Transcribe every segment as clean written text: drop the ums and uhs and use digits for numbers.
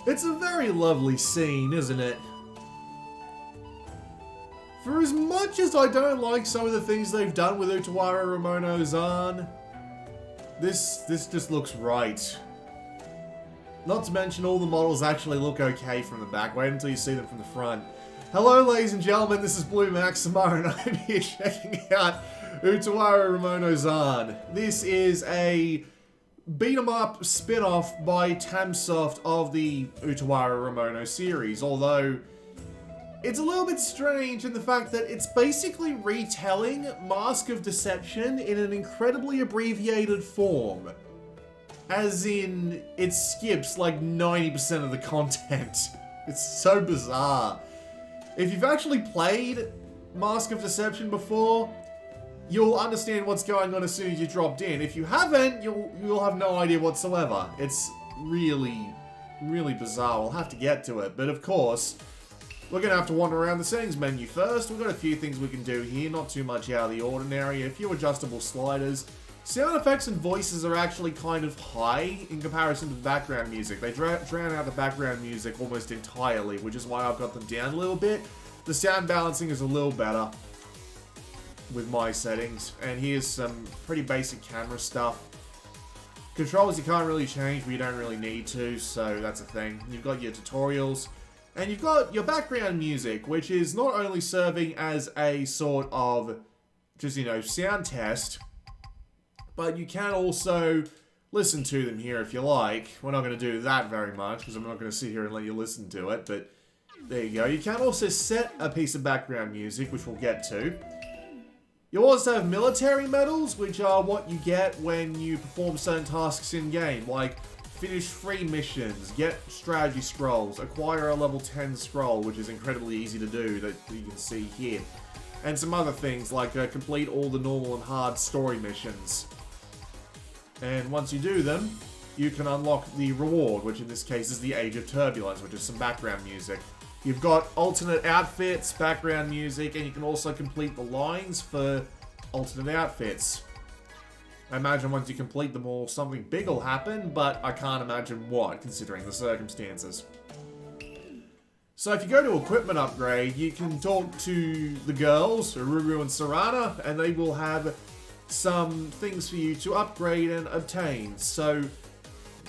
It's a very lovely scene, isn't it? For as much as I don't like some of the things they've done with Utawarerumono ZAN, this just looks right. Not to mention all the models actually look okay from the back. Wait until you see them from the front. Hello ladies and gentlemen, this is Blue Maximo and I'm here checking out Utawarerumono ZAN. This is a beat-em-up spin-off by Tamsoft of the Utawarerumono series, although it's a little bit strange in the fact that it's basically retelling Mask of Deception in an incredibly abbreviated form. As in, it skips like 90% of the content. It's so bizarre. If you've actually played Mask of Deception before, you'll understand what's going on as soon as you dropped in. If you haven't, you'll have no idea whatsoever. It's really, really bizarre. We'll have to get to it. But of course, we're going to have to wander around the settings menu first. We've got a few things we can do here, not too much out of the ordinary. A few adjustable sliders. Sound effects and voices are actually kind of high in comparison to the background music. They drown out the background music almost entirely, which is why I've got them down a little bit. The sound balancing is a little better with my settings. And here's some pretty basic camera stuff. Controls you can't really change, but you don't really need to, so that's a thing. You've got your tutorials. And you've got your background music, which is not only serving as a sort of just, sound test, but you can also listen to them here if you like. We're not going to do that very much, because I'm not going to sit here and let you listen to it, but there you go. You can also set a piece of background music, which we'll get to. You also have military medals, which are what you get when you perform certain tasks in-game, like finish free missions, get strategy scrolls, acquire a level 10 scroll, which is incredibly easy to do, that you can see here. And some other things, like complete all the normal and hard story missions. And once you do them, you can unlock the reward, which in this case is the Age of Turbulence, which is some background music. You've got alternate outfits, background music, and you can also complete the lines for alternate outfits. I imagine once you complete them all, something big will happen, but I can't imagine what, considering the circumstances. So if you go to equipment upgrade, you can talk to the girls, Ururu and Sarana, and they will have some things for you to upgrade and obtain. So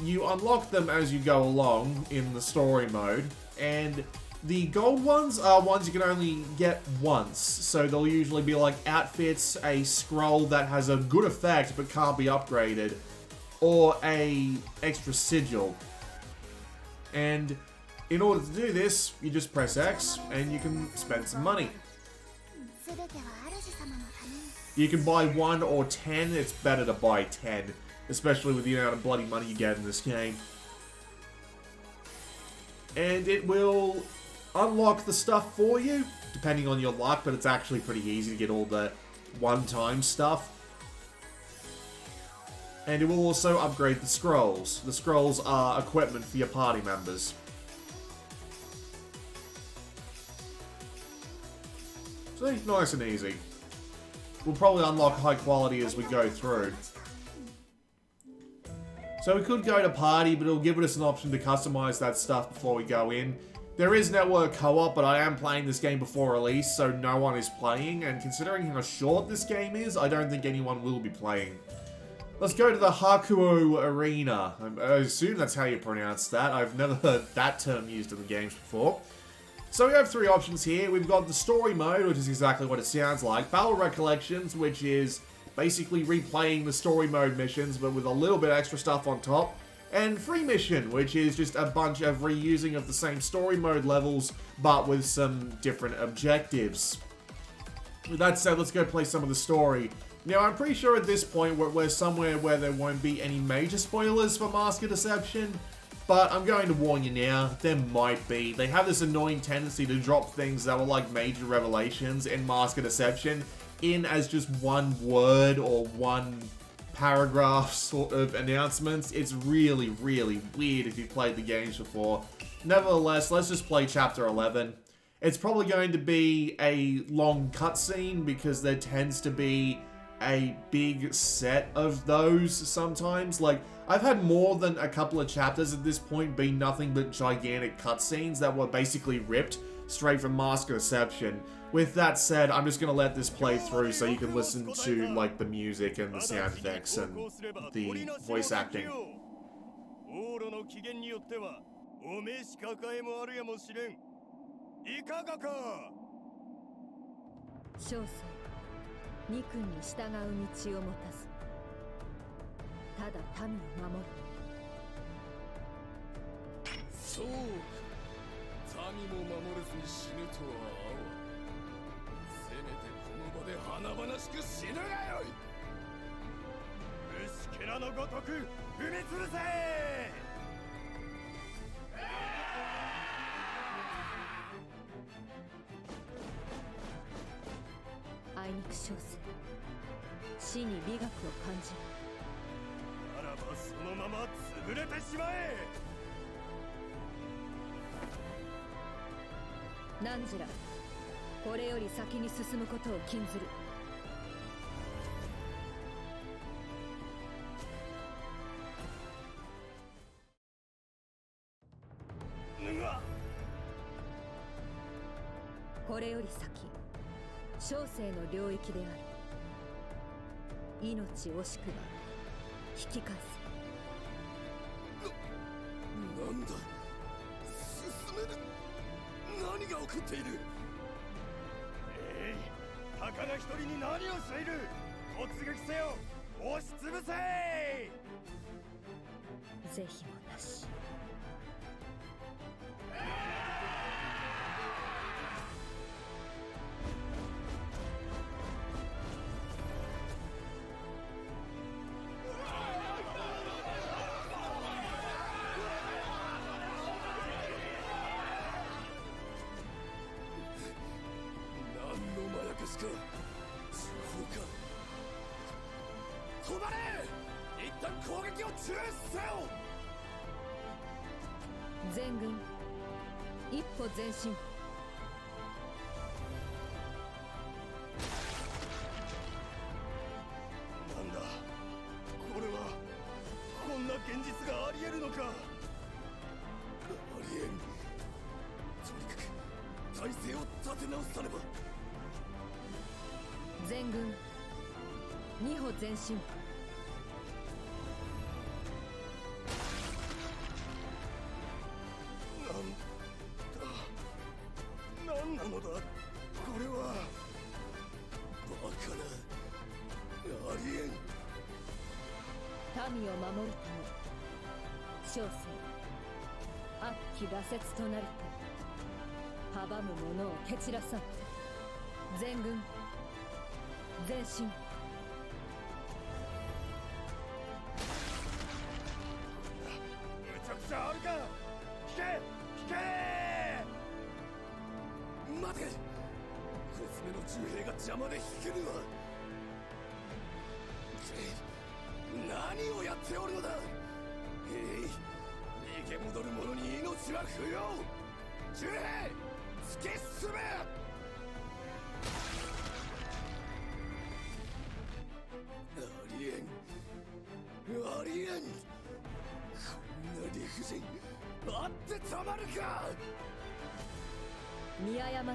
you unlock them as you go along in the story mode, and the gold ones are ones you can only get once, so they'll usually be like outfits, a scroll that has a good effect but can't be upgraded, or a extra sigil. And in order to do this, you just press X and you can spend some money. You can buy 1 or 10, it's better to buy 10, especially with the amount of bloody money you get in this game. And it will unlock the stuff for you, depending on your luck, but it's actually pretty easy to get all the one-time stuff. And it will also upgrade the scrolls. The scrolls are equipment for your party members. So, nice and easy. We'll probably unlock high quality as we go through. So we could go to party, but it'll give us an option to customize that stuff before we go in. There is network co-op, but I am playing this game before release, so no one is playing, and considering how short this game is, I don't think anyone will be playing. Let's go to the Hakuo Arena. I assume that's how you pronounce that. I've never heard that term used in the games before. So we have 3 options here. We've got the story mode, which is exactly what it sounds like. Battle Recollections, which is basically replaying the story mode missions, but with a little bit extra stuff on top. And Free Mission, which is just a bunch of reusing of the same story mode levels, but with some different objectives. With that said, let's go play some of the story. Now, I'm pretty sure at this point we're somewhere where there won't be any major spoilers for Mask of Deception, but I'm going to warn you now, there might be. They have this annoying tendency to drop things that were like major revelations in Mask of Deception in as just one word or one paragraph sort of announcements. It's really, really weird if you've played the games before. Nevertheless, let's just play Chapter 11. It's probably going to be a long cutscene because there tends to be a big set of those sometimes. Like, I've had more than a couple of chapters at this point be nothing but gigantic cutscenes that were basically ripped straight from Mask of Deception. With that said, I'm just gonna let this play through so you can listen to, like, the music and the sound effects and the voice acting. 二君に従う道を持たず、ただ民を守る。そうか、民も守れずに死ぬとは合わん。せめてこの場で華々しく死ぬがよい。虫けらのごとく踏み潰せ。あいにく小生、死に美学を感じる。ならばそのまま潰れてしまえ。汝ら、これより先に進むことを禁ずる。これより先、小生の領域である。命惜しくば引き返せ。なんだ、進める。何が起こっている。たかが一人に何をしている。突撃せよ、押しつぶせ。是非もなし。か、そうか。止まれ。一旦攻撃を中止せよ。全軍一歩前進。なんだこれは。こんな現実がありえるのか。ありえん。とにかく体勢を立て直さねば。全軍二歩前進。なんなのだこれは。バカな。ありえん。民を守るため小生悪鬼羅刹となると阻む者を蹴散らさん。全軍前進。むちゃくちゃあるか。引け引け。待て。小爪の銃兵が邪魔で引けぬわ。何をやっておるのだ。逃げ戻る者に命は不要。銃兵突き進め。ありえん。ありえん。こんな理不尽あってたまるか。見誤ったのだ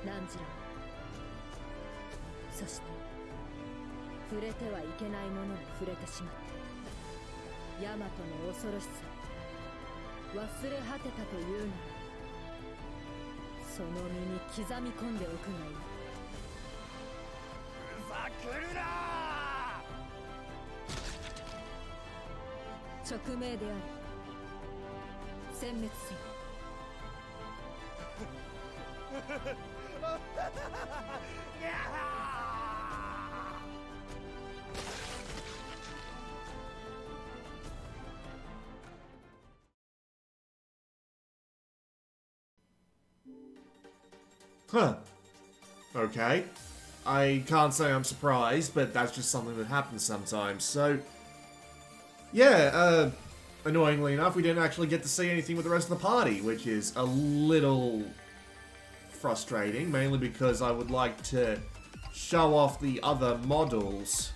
何時ら。そして触れてはいけないものに触れてしまった。ヤマトの恐ろしさ忘れ果てたというならその身に刻み込んでおくがいい。ふざけるな。勅命である。殲滅せよ。Huh. Okay. I can't say I'm surprised, but that's just something that happens sometimes. So, yeah, annoyingly enough, we didn't actually get to see anything with the rest of the party, which is a little frustrating, mainly because I would like to show off the other models.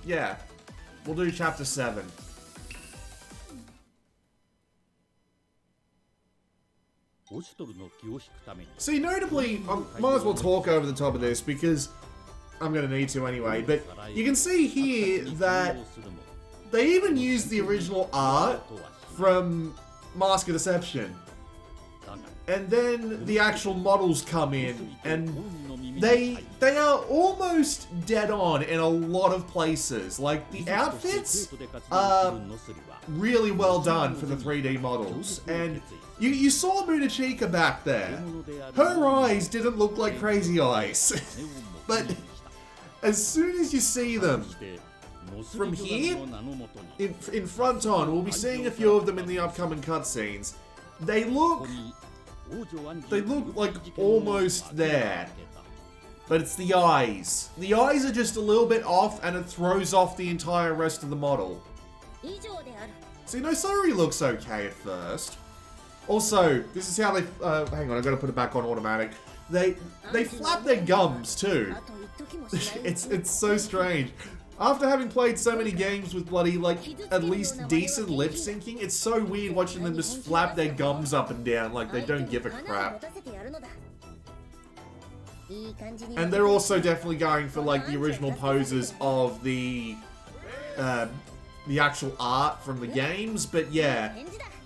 Yeah. We'll do chapter 7. See, notably, I might as well talk over the top of this because I'm going to need to anyway, but you can see here that they even used the original art from Mask of Deception. And then the actual models come in, and they are almost dead on in a lot of places. Like, the outfits are really well done for the 3D models. And you saw Munachika back there. Her eyes didn't look like crazy eyes. But as soon as you see them from here, in front on, we'll be seeing a few of them in the upcoming cutscenes. They look like almost there. But it's the eyes. The eyes are just a little bit off and it throws off the entire rest of the model. See, Nosori looks okay at first. Also, this is how they... hang on, I've got to put it back on automatic. They flap their gums too. It's so strange. After having played so many games with bloody, like, at least decent lip syncing, it's so weird watching them just flap their gums up and down like they don't give a crap. And they're also definitely going for, like, the original poses of the actual art from the games, but yeah.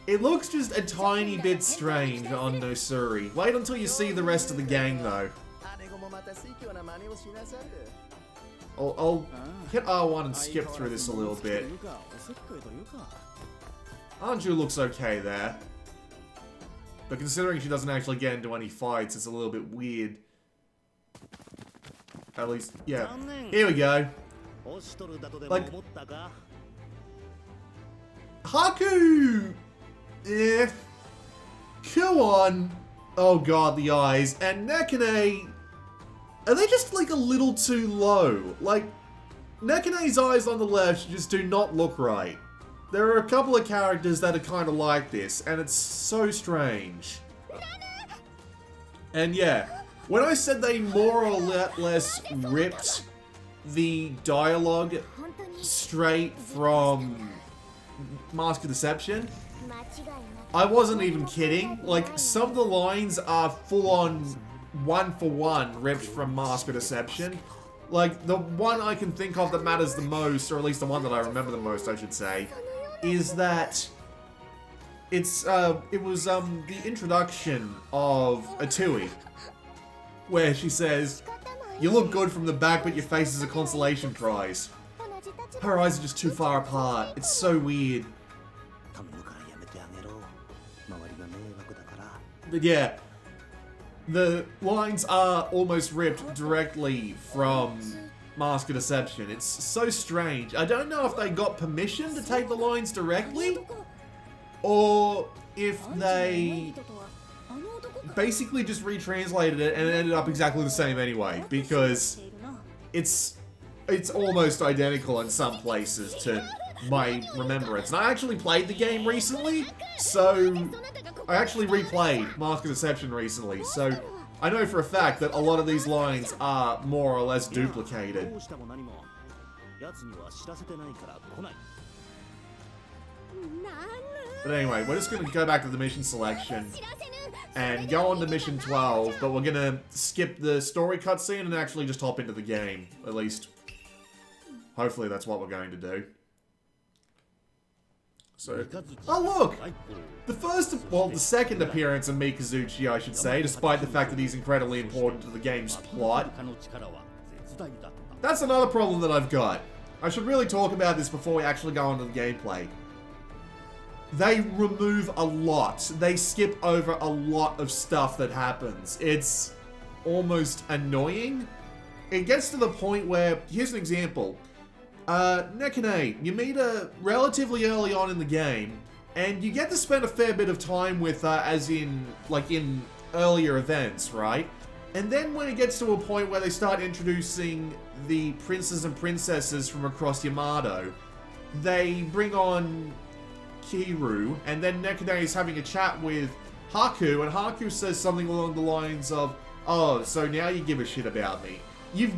It looks just a tiny bit strange on Nosuri. Wait until you see the rest of the gang, though. I'll hit R1 and skip through this a little bit. Anju looks okay there. But considering she doesn't actually get into any fights, it's a little bit weird. At least, yeah. Here we go. Like, Haku! Eh. Kuon! Oh god, the eyes. And Nekane... Are they just, like, a little too low? Like, Nekane's eyes on the left just do not look right. There are a couple of characters that are kind of like this, and it's so strange. And yeah, when I said they more or less ripped the dialogue straight from Mask of Deception, I wasn't even kidding. Like, some of the lines are full-on one-for-one ripped from Mask of Deception. Like, the one I can think of that matters the most, or at least the one that I remember the most, I should say, is that it was the introduction of Atui, where she says, "You look good from the back, but your face is a consolation prize." Her eyes are just too far apart. It's so weird. But yeah, the lines are almost ripped directly from Mask of Deception. It's so strange. I don't know if they got permission to take the lines directly, or if they basically just retranslated it and it ended up exactly the same anyway, because it's almost identical in some places to my remembrance. And I actually played the game recently, so I actually replayed Mask of Deception recently, so I know for a fact that a lot of these lines are more or less duplicated. But anyway, we're just going to go back to the mission selection and go on to mission 12, but we're going to skip the story cutscene and actually just hop into the game. At least, hopefully that's what we're going to do. So, oh look! The second appearance of Mikazuchi, I should say, despite the fact that he's incredibly important to the game's plot. That's another problem that I've got. I should really talk about this before we actually go on to the gameplay. They remove a lot. They skip over a lot of stuff that happens. It's almost annoying. It gets to the point where, here's an example. Nekane, you meet her relatively early on in the game, and you get to spend a fair bit of time with her, as in, like, in earlier events, right? And then when it gets to a point where they start introducing the princes and princesses from across Yamato, they bring on Kiru, and then Nekane is having a chat with Haku, and Haku says something along the lines of, "Oh, so now you give a shit about me." You've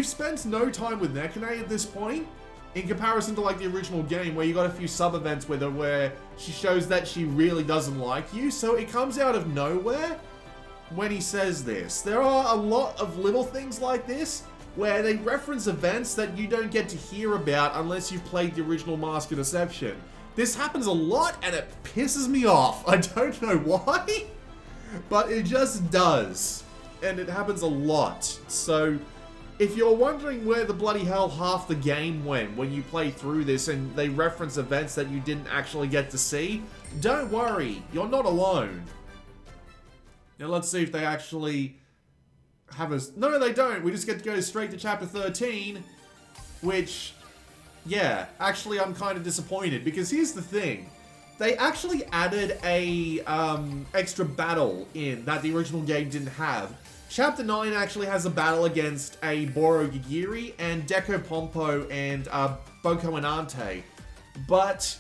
spent no time with Nekane at this point, in comparison to like the original game where you got a few sub-events with her where she shows that she really doesn't like you, so it comes out of nowhere when he says this. There are a lot of little things like this where they reference events that you don't get to hear about unless you've played the original Mask of Deception. This happens a lot and it pisses me off. I don't know why, but it just does. And it happens a lot. So if you're wondering where the bloody hell half the game went when you play through this and they reference events that you didn't actually get to see, don't worry, you're not alone. Now let's see if they actually have a... No, they don't. We just get to go straight to chapter 13, which, yeah, actually I'm kind of disappointed because here's the thing. They actually added a extra battle in that the original game didn't have. Chapter 9 actually has a battle against a Boro Gigiri and Deko Pompo and Boko Inante. But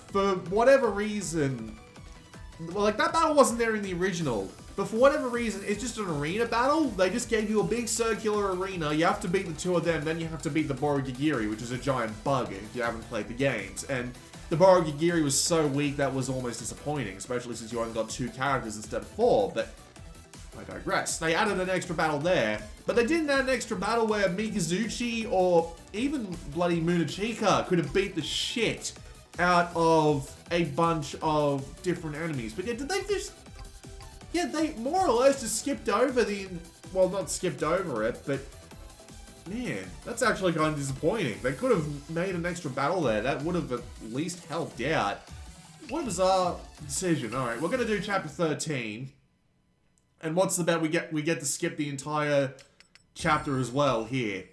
for whatever reason... Well, like, that battle wasn't there in the original. But for whatever reason, it's just an arena battle. They just gave you a big circular arena. You have to beat the two of them, then you have to beat the Boro Gigiri, which is a giant bug if you haven't played the games. And the Boro Gigiri was so weak that was almost disappointing, especially since you only got 2 characters instead of 4, but I digress. They added an extra battle there, but they didn't add an extra battle where Mikazuchi or even bloody Munachika could have beat the shit out of a bunch of different enemies. But yeah, did they just... Yeah, they more or less just skipped over the... Well, not skipped over it, but... Man, that's actually kind of disappointing. They could have made an extra battle there. That would have at least helped out. What a bizarre decision. Alright, we're going to do chapter 13. And what's the bet? We get to skip the entire chapter as well here.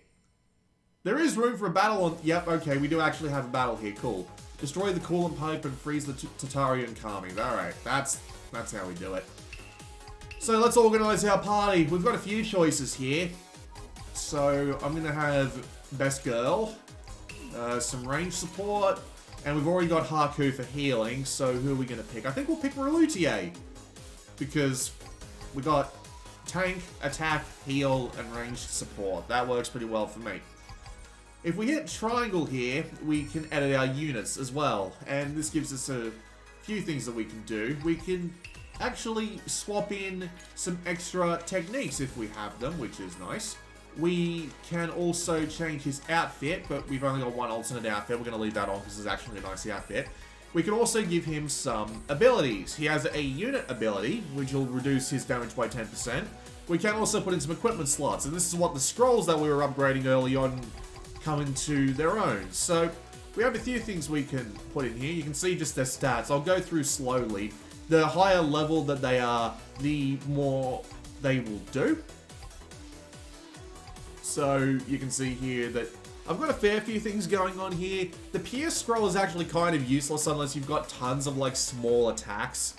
There is room for a battle on... Yep, okay, we do actually have a battle here. Cool. Destroy the coolant pipe and freeze the Tatari and Kami. Alright, that's how we do it. So let's organize our party. We've got a few choices here. So I'm going to have Best Girl, some range support, and we've already got Haku for healing, so who are we going to pick? I think we'll pick Marlutier, because we got tank, attack, heal, and ranged support. That works pretty well for me. If we hit triangle here, we can edit our units as well, and this gives us a few things that we can do. We can actually swap in some extra techniques if we have them, which is nice. We can also change his outfit, but we've only got one alternate outfit. We're going to leave that on because it's actually a nice outfit. We can also give him some abilities. He has a unit ability, which will reduce his damage by 10%. We can also put in some equipment slots, and this is what the scrolls that we were upgrading early on come into their own. So we have a few things we can put in here. You can see just their stats. I'll go through slowly. The higher level that they are, the more they will do. So you can see here that I've got a fair few things going on here. The Pierce scroll is actually kind of useless unless you've got tons of like small attacks.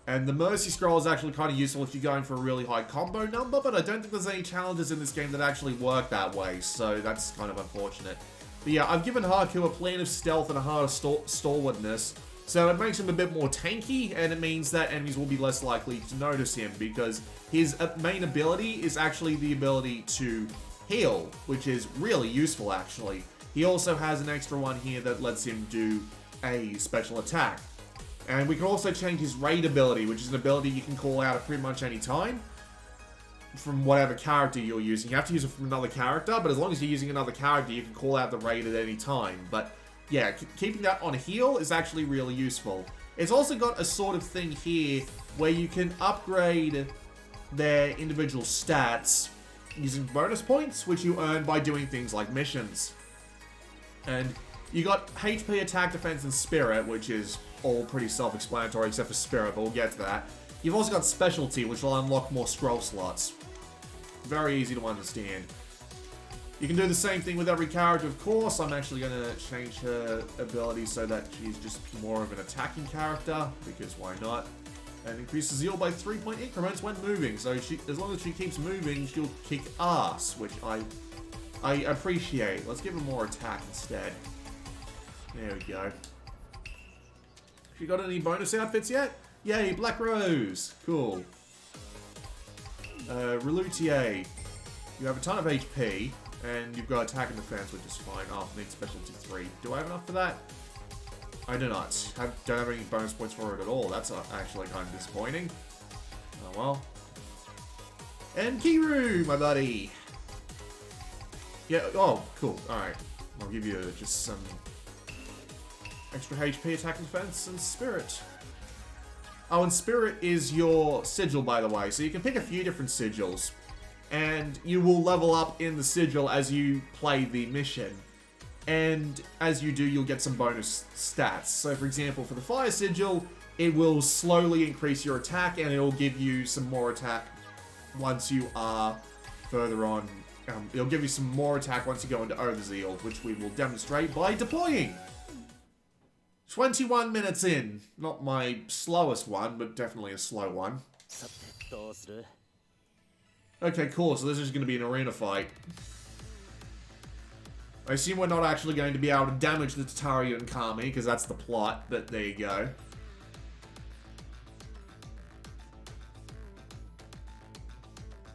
And the Mercy scroll is actually kind of useful if you're going for a really high combo number, but I don't think there's any challenges in this game that actually work that way, so that's kind of unfortunate. But yeah, I've given Haku a plan of stealth and a heart of stalwartness, so it makes him a bit more tanky, and it means that enemies will be less likely to notice him, because his main ability is actually the ability to heal, which is really useful actually. He also has an extra one here that lets him do a special attack. And we can also change his raid ability, which is an ability you can call out at pretty much any time from whatever character you're using. You have to use it from another character, but as long as you're using another character, you can call out the raid at any time. But yeah, keeping that on heal is actually really useful. It's also got a sort of thing here where you can upgrade their individual stats using bonus points, which you earn by doing things like missions. And you got HP, attack, defense, and spirit, which is all pretty self-explanatory except for spirit, but we'll get to that. You've also got specialty, which will unlock more scroll slots. Very easy to understand. You can do the same thing with every character, of course. I'm actually going to change her ability so that she's just more of an attacking character, because why not? And increases heal by 3-point increments when moving, so as long as she keeps moving, she'll kick ass, which I appreciate. Let's give her more attack instead. There we go. You got any bonus outfits yet? Yay, Black Rose. Cool. Relutier. You have a ton of HP, and you've got attack and defense, which is fine. Oh, need specialty 3. Do I have enough for that? I do not. Don't have any bonus points for it at all. That's actually kind of disappointing. Oh well. And Kiru, my buddy. Yeah, oh, cool. Alright. I'll give you just some extra HP, attack and defense, and spirit. Oh, and spirit is your sigil, by the way. So you can pick a few different sigils. And you will level up in the sigil as you play the mission. And as you do, you'll get some bonus stats. So for example, for the fire sigil, it will slowly increase your attack, and it'll give you some more attack once you are further on. It'll give you some more attack once you go into Overzeal, which we will demonstrate by deploying. 21 minutes in. Not my slowest one, but definitely a slow one. Okay, cool. So this is going to be an arena fight. I assume we're not actually going to be able to damage the Tatari and Kami, because that's the plot, but there you go.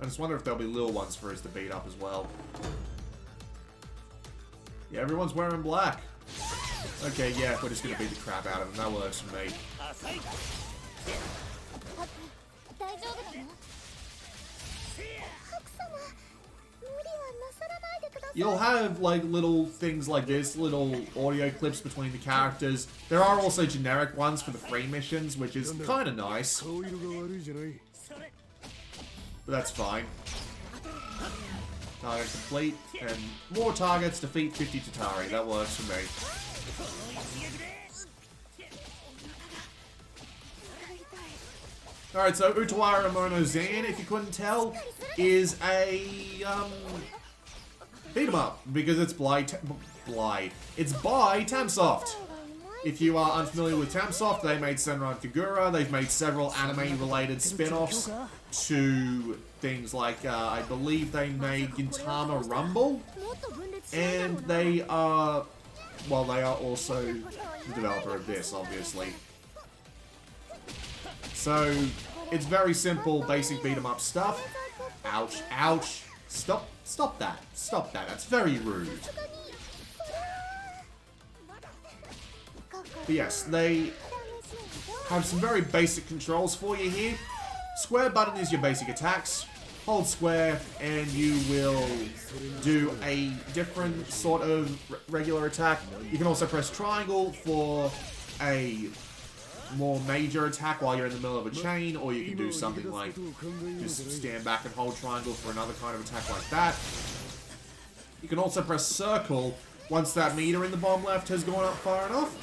I just wonder if there'll be little ones for us to beat up as well. Yeah, everyone's wearing black. Okay, yeah, we're just gonna beat the crap out of them. That works for me. You'll have, like, little things like this, little audio clips between the characters. There are also generic ones for the free missions, which is kind of nice. But that's fine. Target complete, and more targets defeat 50 Tatari. That works for me. Alright, so Utawarerumono ZAN, if you couldn't tell, is a beat 'em up, because it's It's by Tamsoft. If you are unfamiliar with Tamsoft, they made Senran Kagura. They've made several anime-related spin-offs to things like, I believe they made Gintama Rumble. And they are, well, they are also the developer of this, obviously. So, it's very simple, basic beat-em-up stuff. Ouch, ouch. Stop that. Stop that. That's very rude. But yes, they have some very basic controls for you here. Square button is your basic attacks. Hold square and you will do a different sort of regular attack. You can also press triangle for a more major attack while you're in the middle of a chain, or you can do something like just stand back and hold triangle for another kind of attack like that. You can also press circle once that meter in the bottom left has gone up far enough,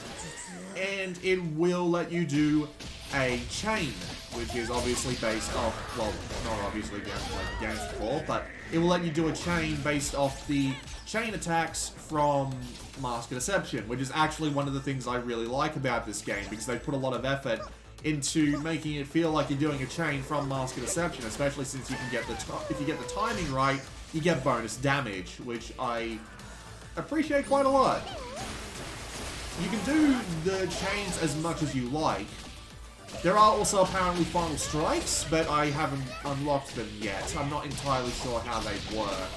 and it will let you do a chain, which is obviously based off, well, not obviously like games before, but it will let you do a chain based off the chain attacks from Mask of Deception, which is actually one of the things I really like about this game, because they put a lot of effort into making it feel like you're doing a chain from Mask of Deception, especially since you can get if you get the timing right, you get bonus damage, which I appreciate quite a lot. You can do the chains as much as you like. There are also apparently final strikes, but I haven't unlocked them yet. I'm not entirely sure how they work.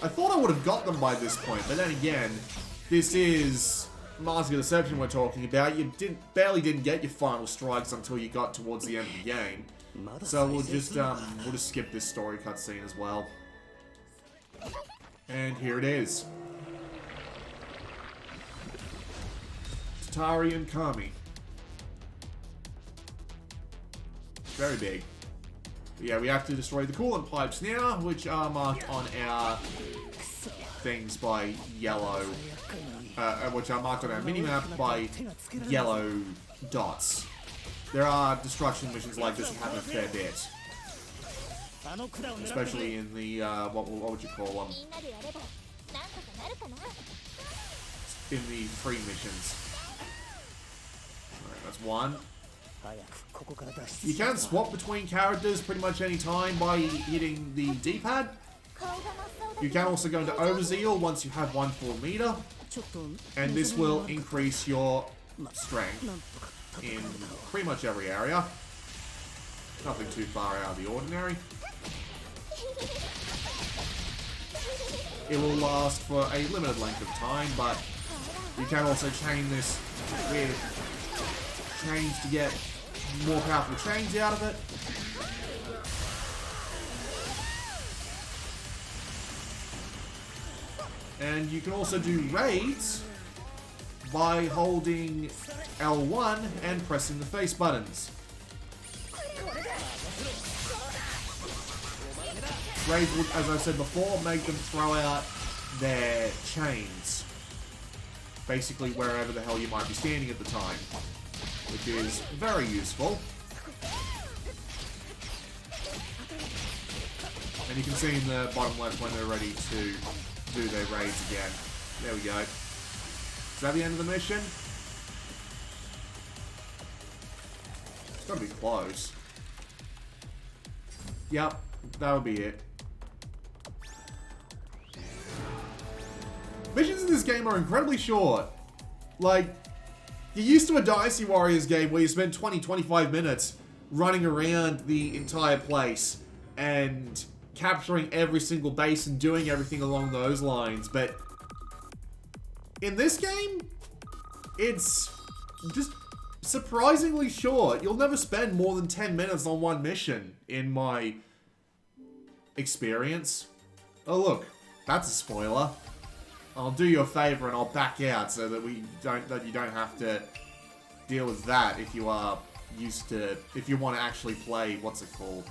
I thought I would have got them by this point, but then again, this is Mask of Deception we're talking about. You barely didn't get your final strikes until you got towards the end of the game. So we'll just skip this story cutscene as well. And here it is. Tatari and Kami. Very big. But yeah, we have to destroy the coolant pipes now, which are marked on our things by yellow, which are marked on our minimap by yellow dots. There are destruction missions like this that happen a fair bit. Especially in the, what would you call them? In the free missions. Alright, that's one. You can swap between characters pretty much any time by hitting the D-pad. You can also go into Overzeal once you have one full meter, and this will increase your strength in pretty much every area. Nothing too far out of the ordinary. It will last for a limited length of time, but you can also chain this with chains to get more powerful chains out of it. And you can also do raids by holding L1 and pressing the face buttons. Raids would, as I said before, make them throw out their chains. Basically wherever the hell you might be standing at the time. Which is very useful. And you can see in the bottom left when they're ready to do their raids again. There we go. Is that the end of the mission? It's gotta be close. Yep, that'll be it. Missions in this game are incredibly short. Like, you're used to a Dynasty Warriors game where you spend 20-25 minutes running around the entire place and capturing every single base and doing everything along those lines, but in this game, it's just surprisingly short. You'll never spend more than 10 minutes on one mission, in my experience. Oh look, that's a spoiler. I'll do you a favor and I'll back out so that you don't have to deal with that if you are used to, if you want to actually play, what's it called?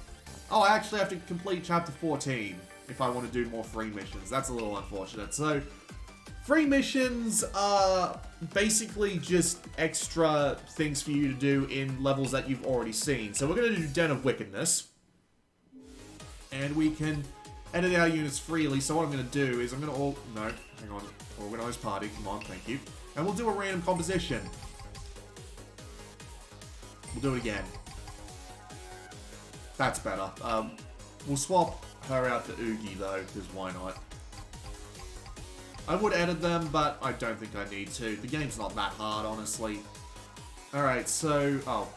Oh, I actually have to complete chapter 14 if I want to do more free missions. That's a little unfortunate. So, free missions are basically just extra things for you to do in levels that you've already seen. So we're going to do Den of Wickedness. And we can edit our units freely. So what I'm going to do is I'm going to hang on. Organize party. Come on, thank you. And we'll do a random composition. We'll do it again. That's better. We'll swap her out to Oogie though, because why not? I would edit them, but I don't think I need to. The game's not that hard, honestly. Alright, so... Oh,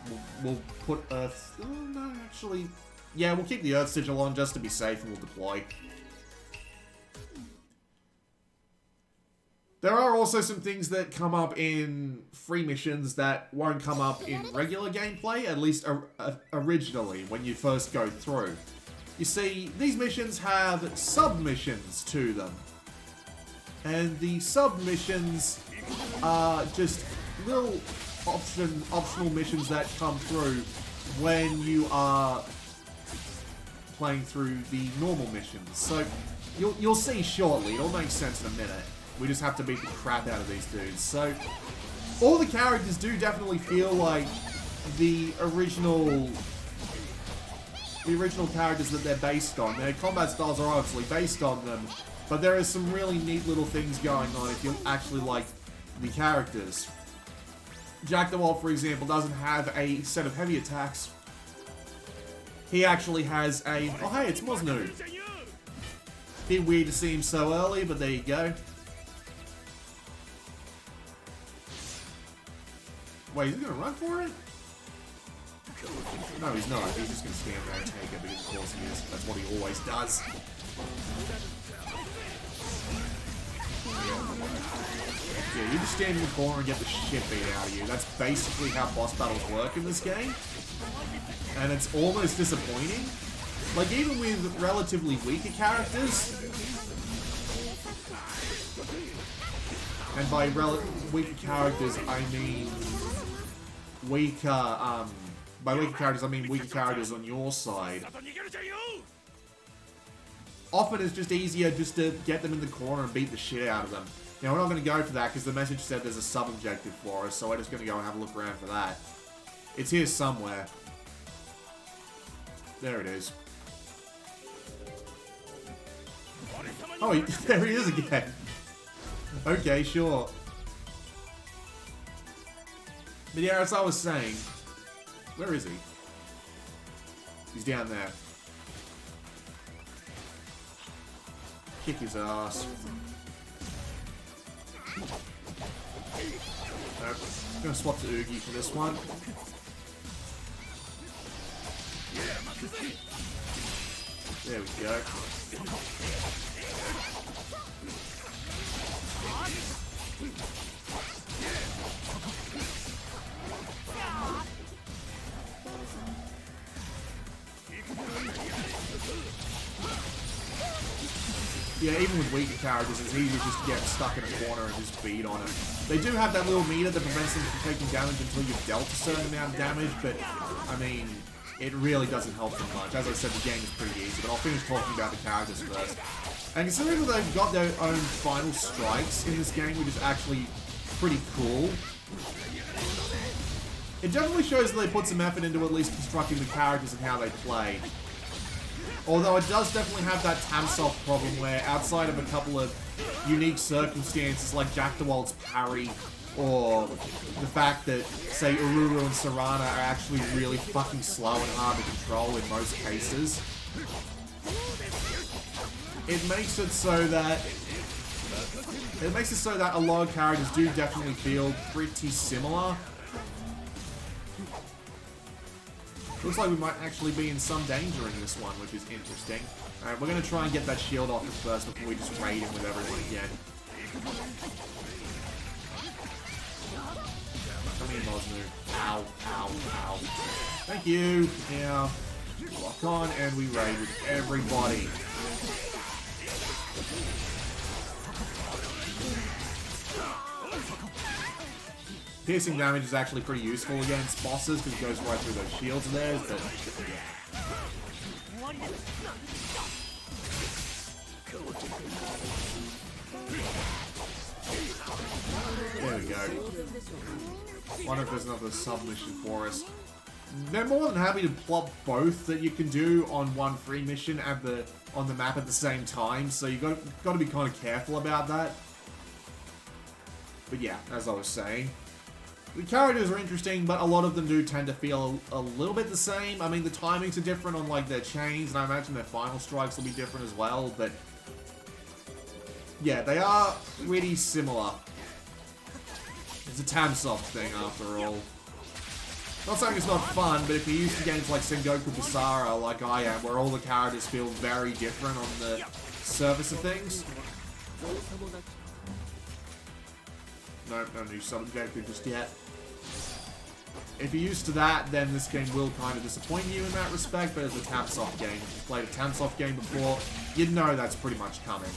we'll put Earth... Oh, no, actually... Yeah, we'll keep the Earth sigil on just to be safe and we'll deploy. There are also some things that come up in free missions that won't come up in regular gameplay, at least originally, when you first go through. You see, these missions have sub-missions to them. And the sub-missions are just little optional missions that come through when you are playing through the normal missions. So, you'll see shortly, it'll make sense in a minute. We just have to beat the crap out of these dudes. So, all the characters do definitely feel like the original characters that they're based on. Their combat styles are obviously based on them, but there is some really neat little things going on if you actually like the characters. Jack the Wolf, for example, doesn't have a set of heavy attacks. He actually has a... Oh, hey, it's Mosnu. Bit weird to see him so early, but there you go. Wait, is he gonna run for it? No, he's not. He's just gonna stand there and take it because of course he is. That's what he always does. Yeah, you just stand in the corner and get the shit beat out of you. That's basically how boss battles work in this game. And it's almost disappointing. Like, even with relatively weaker characters... And by weaker characters, I mean... Weaker, by weaker characters, I mean weaker characters on your side. Often it's just easier just to get them in the corner and beat the shit out of them. Now, we're not going to go for that because the message said there's a sub-objective for us, so we're just going to go and have a look around for that. It's here somewhere. There it is. Oh, there he is again. Okay, sure. But yeah, as I was saying, where is he? He's down there. Kick his ass. I'm gonna swap to Oogie for this one. There we go. Yeah, even with weaker characters, it's easy just to get stuck in a corner and just beat on it. They do have that little meter that prevents them from taking damage until you've dealt a certain amount of damage, but, I mean, it really doesn't help them much. As I said, the game is pretty easy, but I'll finish talking about the characters first. And considering that they've got their own final strikes in this game, which is actually pretty cool, it definitely shows that they put some effort into at least constructing the characters and how they play. Although it does definitely have that Tamsoft problem where, outside of a couple of unique circumstances like Jack DeWalt's parry, or the fact that, say, Ururu and Sarana are actually really fucking slow and hard to control in most cases, it makes it so that a lot of characters do definitely feel pretty similar. Looks like we might actually be in some danger in this one, which is interesting. Alright, we're going to try and get that shield off first before we just raid him with everyone again. Come here, Mosnu. Ow, ow, ow. Thank you. Now, lock on and we raid with everybody. Piercing damage is actually pretty useful against bosses because it goes right through those shields of theirs, but there we go. Wonder if there's another submission for us. They're more than happy to plop both that you can do on one free mission on the map at the same time, so you got to be kind of careful about that. But yeah, as I was saying, the characters are interesting, but a lot of them do tend to feel a little bit the same. I mean, the timings are different on, like, their chains, and I imagine their final strikes will be different as well, but yeah, they are pretty similar. It's a Tamsoft thing, after all. Not saying it's not fun, but if you're used to games like Sengoku Basara, like I am, where all the characters feel very different on the surface of things. No new subjective just yet. If you're used to that, then this game will kind of disappoint you in that respect, but it's a Tamsoft game. If you've played a Tamsoft game before, you'd know that's pretty much coming.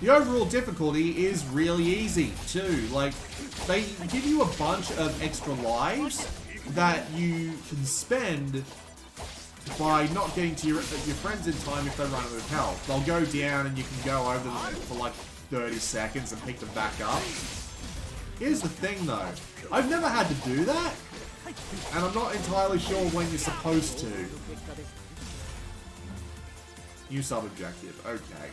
The overall difficulty is really easy, too. Like, they give you a bunch of extra lives that you can spend by not getting to your friends in time if they run out of health. They'll go down and you can go over them for like 30 seconds and pick them back up. Here's the thing though, I've never had to do that, and I'm not entirely sure when you're supposed to. New sub-objective, okay.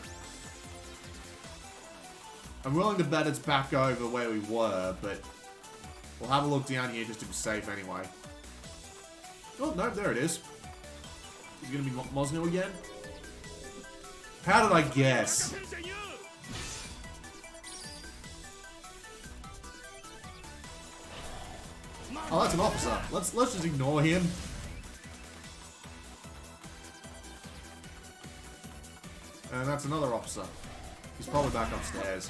I'm willing to bet it's back over where we were, but we'll have a look down here just to be safe anyway. Oh, no, there it is. Is it going to be Mosnu again? How did I guess? Oh, that's an officer. Let's just ignore him. And that's another officer. He's probably back upstairs.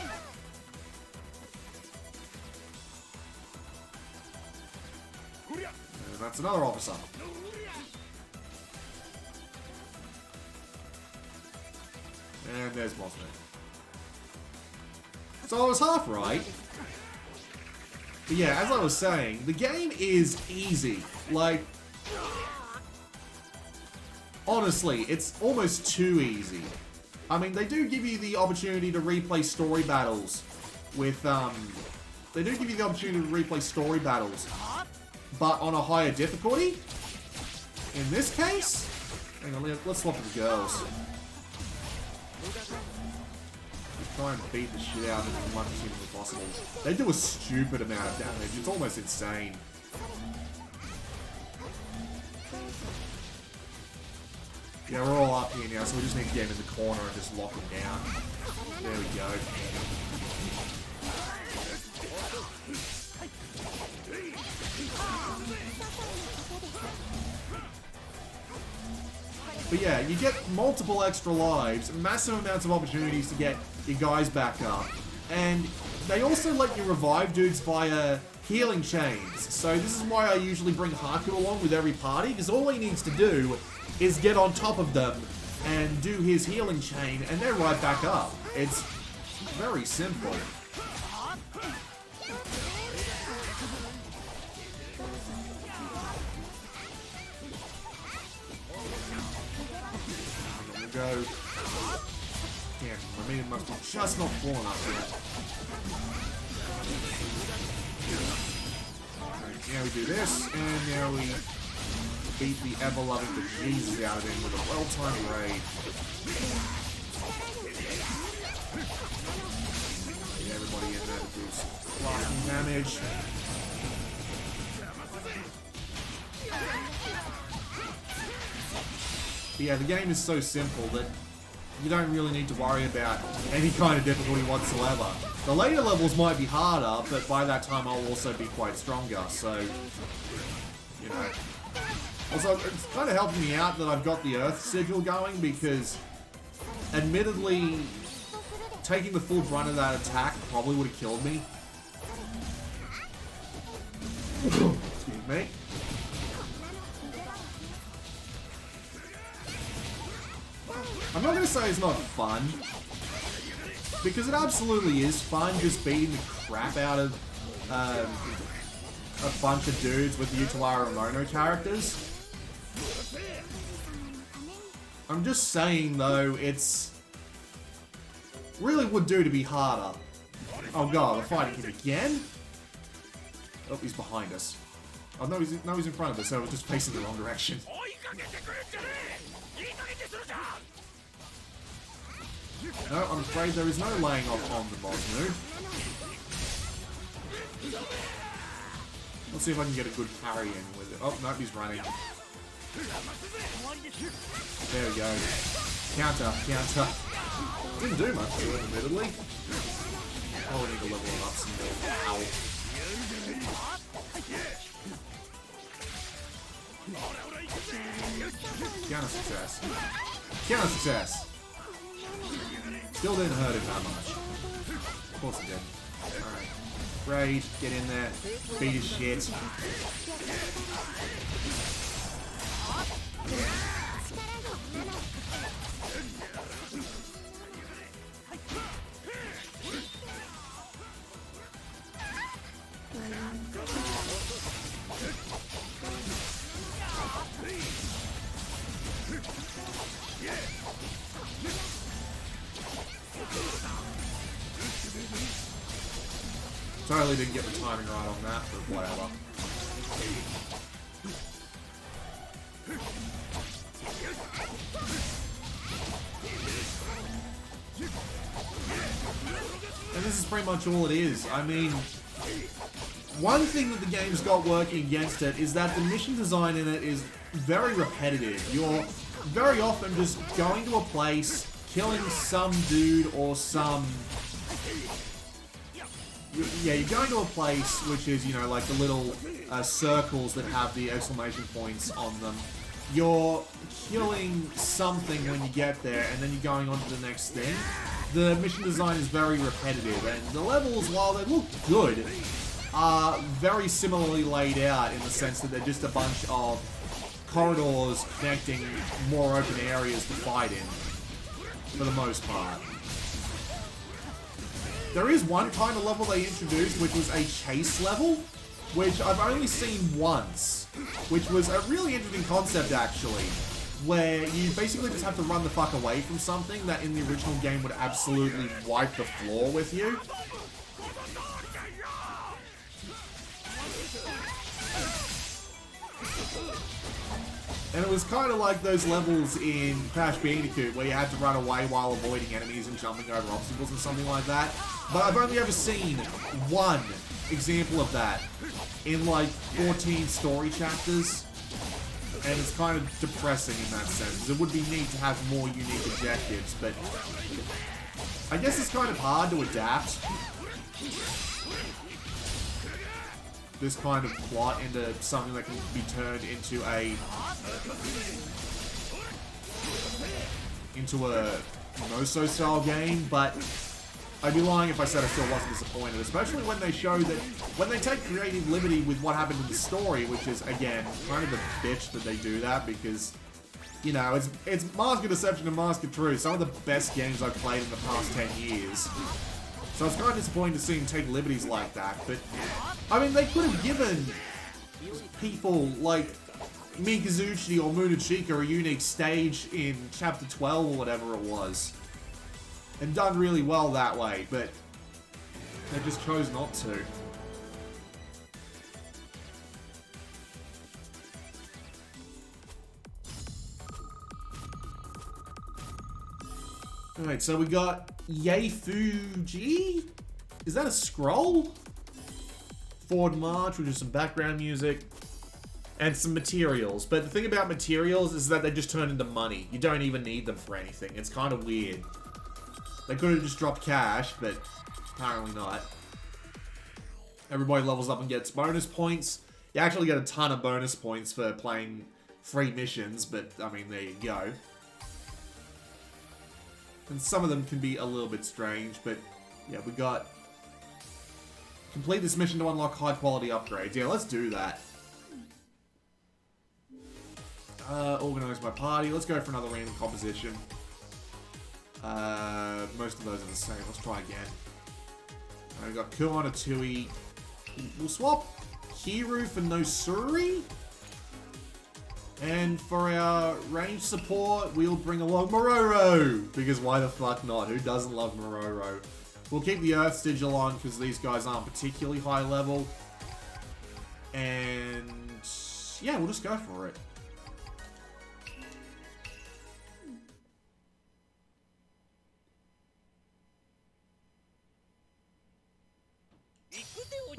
And that's another officer. And there's Mosnu. So I was half right. But yeah, as I was saying, the game is easy. Like, honestly, it's almost too easy. I mean, they do give you the opportunity to replay story battles with, they do give you the opportunity to replay story battles, but on a higher difficulty. In this case, hang on, let's swap with the girls. Try and beat the shit out of them as much as humanly possible. They do a stupid amount of damage. It's almost insane. Yeah, we're all up here now, so we just need to get him in the corner and just lock him down. There we go. But yeah, you get multiple extra lives, massive amounts of opportunities to get your guys back up. And they also let you revive dudes via healing chains. So this is why I usually bring Haku along with every party, because all he needs to do is get on top of them and do his healing chain, and they're right back up. It's very simple. Go. Damn, my meter must be just not full enough yet. Alright, now we do this, and now we beat the ever-loving bejesus out of him with a well-timed raid. Get everybody in there to do some blocking damage. But yeah, the game is so simple that you don't really need to worry about any kind of difficulty whatsoever. The later levels might be harder, but by that time I'll also be quite stronger, so, you know. Also, it's kind of helping me out that I've got the Earth Sigil going, because admittedly, taking the full brunt of that attack probably would have killed me. Excuse me. I'm not going to say it's not fun, because it absolutely is fun just beating the crap out of a bunch of dudes with the Utawarerumono characters. I'm just saying, though, it's really would do to be harder. Oh god, we're fighting him again? Oh, he's behind us. Oh, no, he's in front of us, so we're just facing the wrong direction. No, I'm afraid there is no laying off on the boss move. Let's see if I can get a good parry in with it. Oh, no, he's running. There we go. Counter, counter. Didn't do much to it, admittedly. Oh, we need to level it up some more. Ow. Counter success. Counter success! Still didn't hurt him that much. Of course it did. Alright. Raid, get in there. Beat his shit. Totally didn't get the timing right on that, but whatever. And this is pretty much all it is. I mean, one thing that the game's got working against it is that the mission design in it is very repetitive. You're very often just going to a place, killing some dude or some... Yeah, you're going to a place which is, you know, like the little circles that have the exclamation points on them. You're killing something when you get there, and then you're going on to the next thing. The mission design is very repetitive, and the levels, while they look good, are very similarly laid out in the sense that they're just a bunch of corridors connecting more open areas to fight in, for the most part. There is one kind of level they introduced, which was a chase level, which I've only seen once, which was a really interesting concept, actually, where you basically just have to run the fuck away from something that in the original game would absolutely wipe the floor with you. And it was kind of like those levels in Crash Bandicoot where you had to run away while avoiding enemies and jumping over obstacles and something like that. But I've only ever seen one example of that in like 14 story chapters. And it's kind of depressing in that sense. It would be neat to have more unique objectives, but I guess it's kind of hard to adapt this kind of plot into something that can be turned into a into a no-so-style game, but I'd be lying if I said I still wasn't disappointed, especially when they show that, when they take creative liberty with what happened in the story, which is, again, kind of a bitch that they do that, because, you know, it's Mask of Deception and Mask of Truth, some of the best games I've played in the past 10 years. So it's kind of disappointing to see them take liberties like that, but, I mean, they could have given people like Mikazuchi or Munechika a unique stage in Chapter 12 or whatever it was, and done really well that way, but they just chose not to. Alright, so we got Yeifuji? Is that a scroll? Forward March, which is some background music. And some materials. But the thing about materials is that they just turn into money. You don't even need them for anything. It's kind of weird. They could have just dropped cash, but apparently not. Everybody levels up and gets bonus points. You actually get a ton of bonus points for playing free missions, but, I mean, there you go. And some of them can be a little bit strange, but, yeah, we got... Complete this mission to unlock high-quality upgrades. Yeah, let's do that. Organize my party. Let's go for another random composition. Most of those are the same. Let's try again. We've got Kuon, Atui. We'll swap Hiru for Nosuri. And for our range support, we'll bring along Mororo. Because why the fuck not? Who doesn't love Mororo? We'll keep the Earth Sigil on because these guys aren't particularly high level. And yeah, we'll just go for it.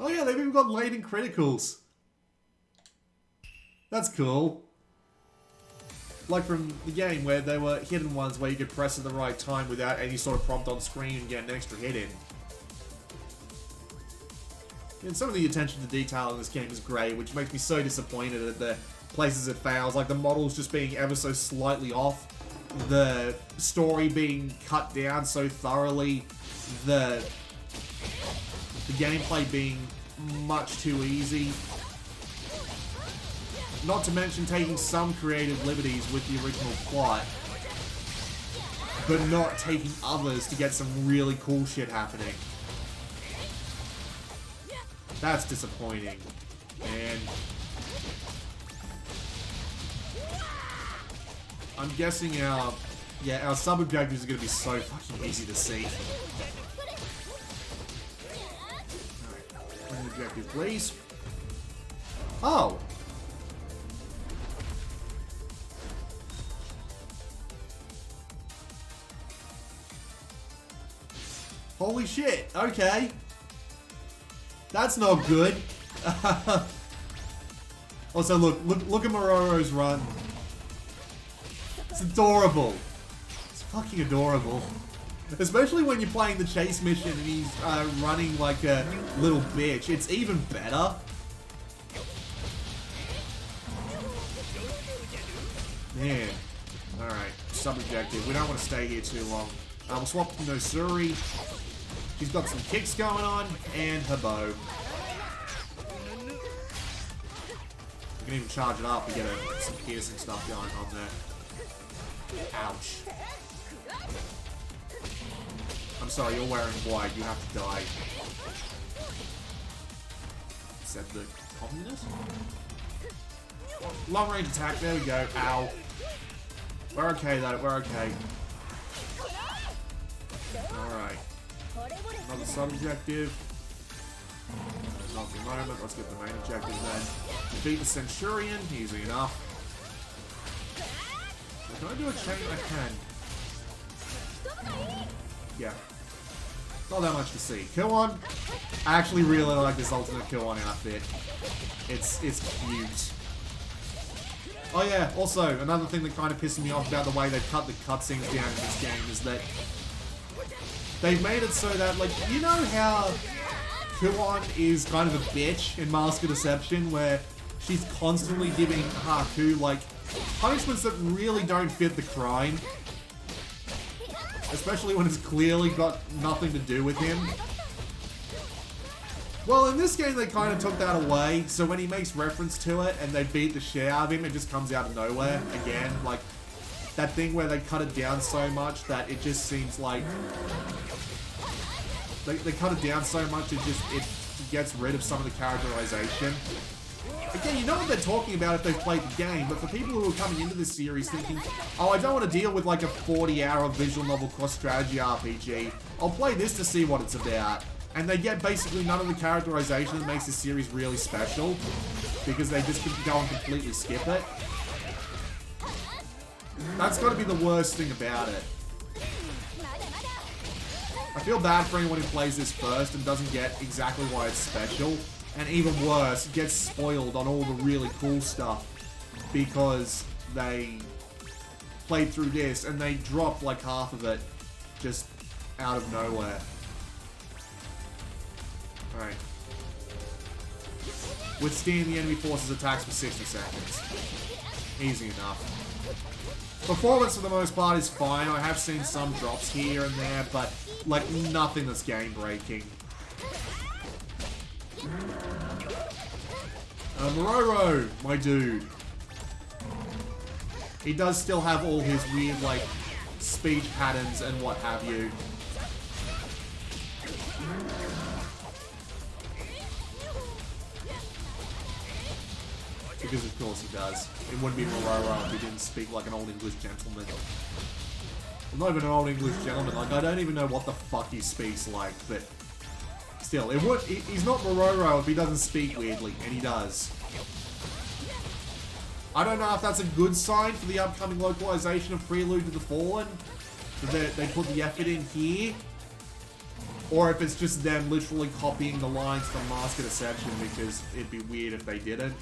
Oh yeah, they've even got latent criticals. That's cool. Like from the game where they were hidden ones where you could press at the right time without any sort of prompt on screen and get an extra hit in. And some of the attention to detail in this game is great, which makes me so disappointed at the places it fails. Like the models just being ever so slightly off, the story being cut down so thoroughly, the gameplay being much too easy. Not to mention taking some creative liberties with the original plot, but not taking others to get some really cool shit happening. That's disappointing. And I'm guessing our sub-objectives are going to be so fucking easy to see. Alright, objective, please. Oh! Holy shit, okay. That's not good. Also, look at Mororo's run. It's adorable. It's fucking adorable. Especially when you're playing the chase mission and he's running like a little bitch. It's even better. Man. Alright, sub-objective. We don't want to stay here too long. We'll swap to Nosuri. She's got some kicks going on, and her bow. We can even charge it up and get some piercing stuff going on there. Ouch. I'm sorry, you're wearing white. You have to die. Said the communist? Long range attack. There we go. Ow. We're okay, though. We're okay. Alright. Another sub-objective. Not at the moment. Let's get the main objective then. Defeat the Centurion. Easy enough. Can I do a chain? I can. Yeah. Not that much to see. Kuon. I actually really like this alternate Kuon outfit. It's cute. Oh yeah, also, another thing that kind of pisses me off about the way they've cut the cutscenes down in this game is that they've made it so that, like, you know how Kuon is kind of a bitch in Mask of Deception, where she's constantly giving Haku, like, punishments that really don't fit the crime? Especially when it's clearly got nothing to do with him. Well, in this game, they kind of took that away, so when he makes reference to it and they beat the shit out of him, it just comes out of nowhere again. Like, that thing where they cut it down so much that it just seems like... They cut it down so much, it gets rid of some of the characterization. Again, you know what they're talking about if they've played the game, but for people who are coming into this series thinking, oh, I don't want to deal with like a 40-hour visual novel cross-strategy RPG, I'll play this to see what it's about. And they get basically none of the characterization that makes this series really special, because they just go and completely skip it. That's got to be the worst thing about it. I feel bad for anyone who plays this first and doesn't get exactly why it's special. And even worse, gets spoiled on all the really cool stuff because they played through this and they dropped like half of it just out of nowhere. Alright. Withstand the enemy force's attacks for 60 seconds. Easy enough. Performance for the most part is fine. I have seen some drops here and there, but like nothing that's game breaking. Mororo, my dude. He does still have all his weird like speech patterns and what have you. Because of course he does. It wouldn't be Mororo if he didn't speak like an old English gentleman. Well, not even an old English gentleman. Like, I don't even know what the fuck he speaks like, but still, he's not Mororo if he doesn't speak weirdly, and he does. I don't know if that's a good sign for the upcoming localization of Prelude to the Fallen, that they put the effort in here, or if it's just them literally copying the lines from Mask of Deception, because it'd be weird if they didn't.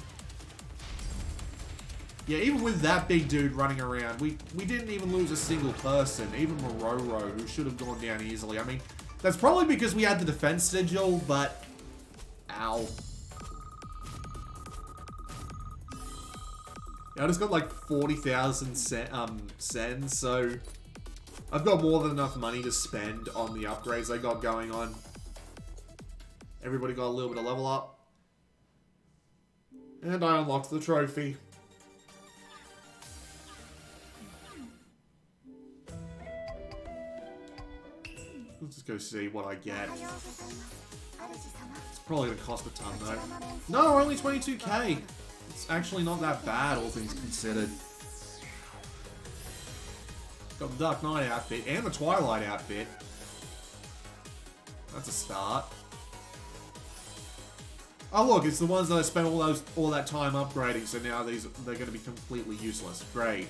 Yeah, even with that big dude running around, we didn't even lose a single person, even Mororo, who should have gone down easily. I mean, that's probably because we had the defense sigil, but... Ow. Yeah, I just got like 40,000 sen, so... I've got more than enough money to spend on the upgrades they got going on. Everybody got a little bit of level up. And I unlocked the trophy. Let's just go see what I get. It's probably going to cost a ton though. No, only 22k. It's actually not that bad, all things considered. Got the Dark Knight outfit and the Twilight outfit. That's a start. Oh look, it's the ones that I spent all that time upgrading, so now they're going to be completely useless. Great.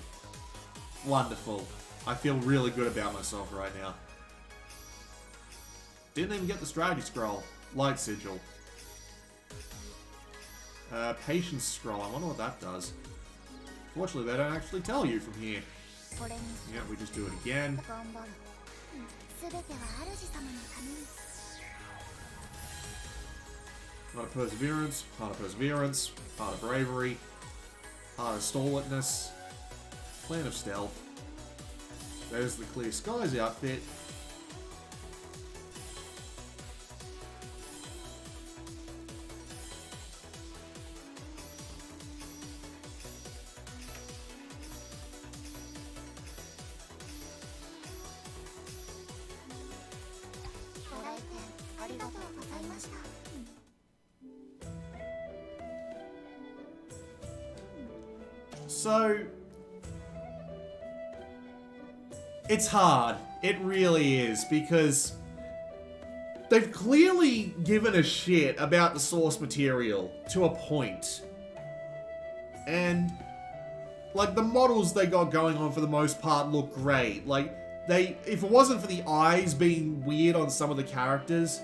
Wonderful. I feel really good about myself right now. Didn't even get the strategy scroll. Light sigil. Patience scroll. I wonder what that does. Fortunately, they don't actually tell you from here. Yeah, we just do it again. Heart of Perseverance, Heart of Perseverance, Heart of Bravery, Heart of Stalwartness, Plan of Stealth. There's the Clear Skies outfit. So, it's hard. It really is, because they've clearly given a shit about the source material to a point. And, like, the models they got going on for the most part look great. Like, if it wasn't for the eyes being weird on some of the characters,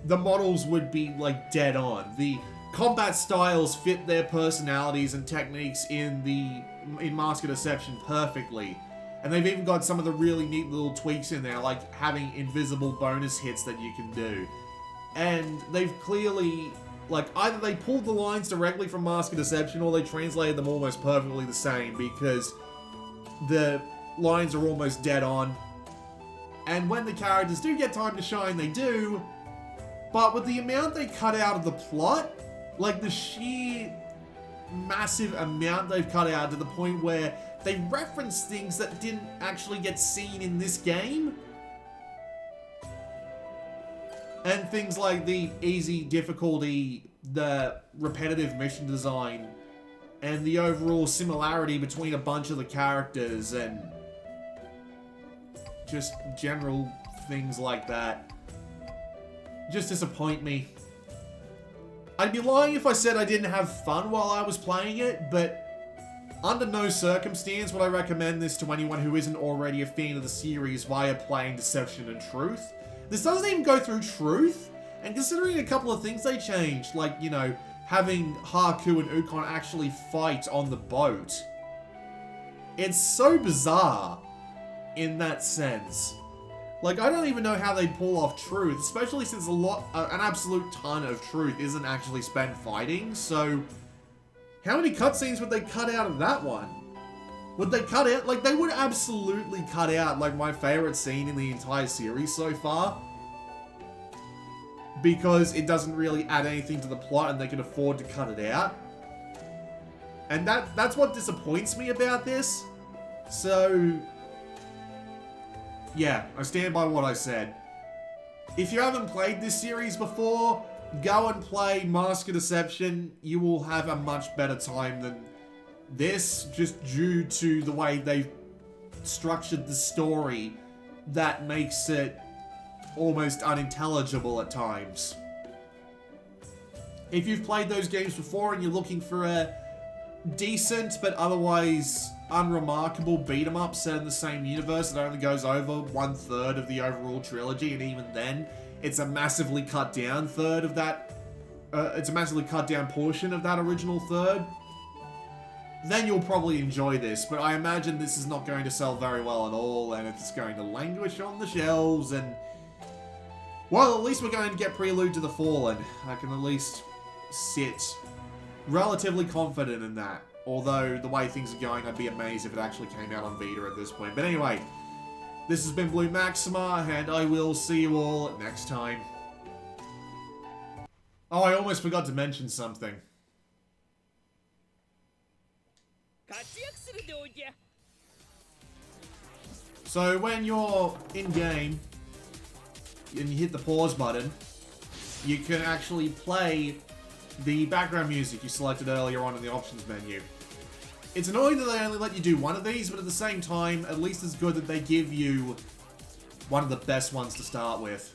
the models would be, like, dead on. The combat styles fit their personalities and techniques in Mask of Deception perfectly. And they've even got some of the really neat little tweaks in there, like having invisible bonus hits that you can do. And they've clearly, like, either they pulled the lines directly from Mask of Deception or they translated them almost perfectly the same, because the lines are almost dead on. And when the characters do get time to shine, they do. But with the amount they cut out of the plot, like the sheer massive amount they've cut out to the point where they reference things that didn't actually get seen in this game. And things like the easy difficulty, the repetitive mission design, and the overall similarity between a bunch of the characters, and just general things like that just disappoint me. I'd be lying if I said I didn't have fun while I was playing it, but under no circumstance would I recommend this to anyone who isn't already a fan of the series via playing Deception and Truth. This doesn't even go through Truth, and considering a couple of things they changed, like, you know, having Haku and Ukon actually fight on the boat, it's so bizarre in that sense. Like, I don't even know how they'd pull off Truth, especially since an absolute ton of Truth isn't actually spent fighting, so how many cutscenes would they cut out of that one? Would they cut out, like, they would absolutely cut out, like, my favorite scene in the entire series so far, because it doesn't really add anything to the plot and they can afford to cut it out. And that's what disappoints me about this. So, yeah, I stand by what I said. If you haven't played this series before, go and play Mask of Deception. You will have a much better time than this, just due to the way they've structured the story that makes it almost unintelligible at times. If you've played those games before and you're looking for a decent but otherwise unremarkable beat-em-up set in the same universe that only goes over 1/3 of the overall trilogy, and even then, it's a massively cut down third of that, it's a massively cut down portion of that original third, then you'll probably enjoy this, but I imagine this is not going to sell very well at all, and it's going to languish on the shelves, and well, at least we're going to get Prelude to the Fallen. I can at least sit relatively confident in that. Although, the way things are going, I'd be amazed if it actually came out on Vita at this point. But anyway, this has been Blue Maxima, and I will see you all next time. Oh, I almost forgot to mention something. So, when you're in-game, and you hit the pause button, you can actually play the background music you selected earlier on in the options menu. It's annoying that they only let you do one of these, but at the same time, at least it's good that they give you one of the best ones to start with.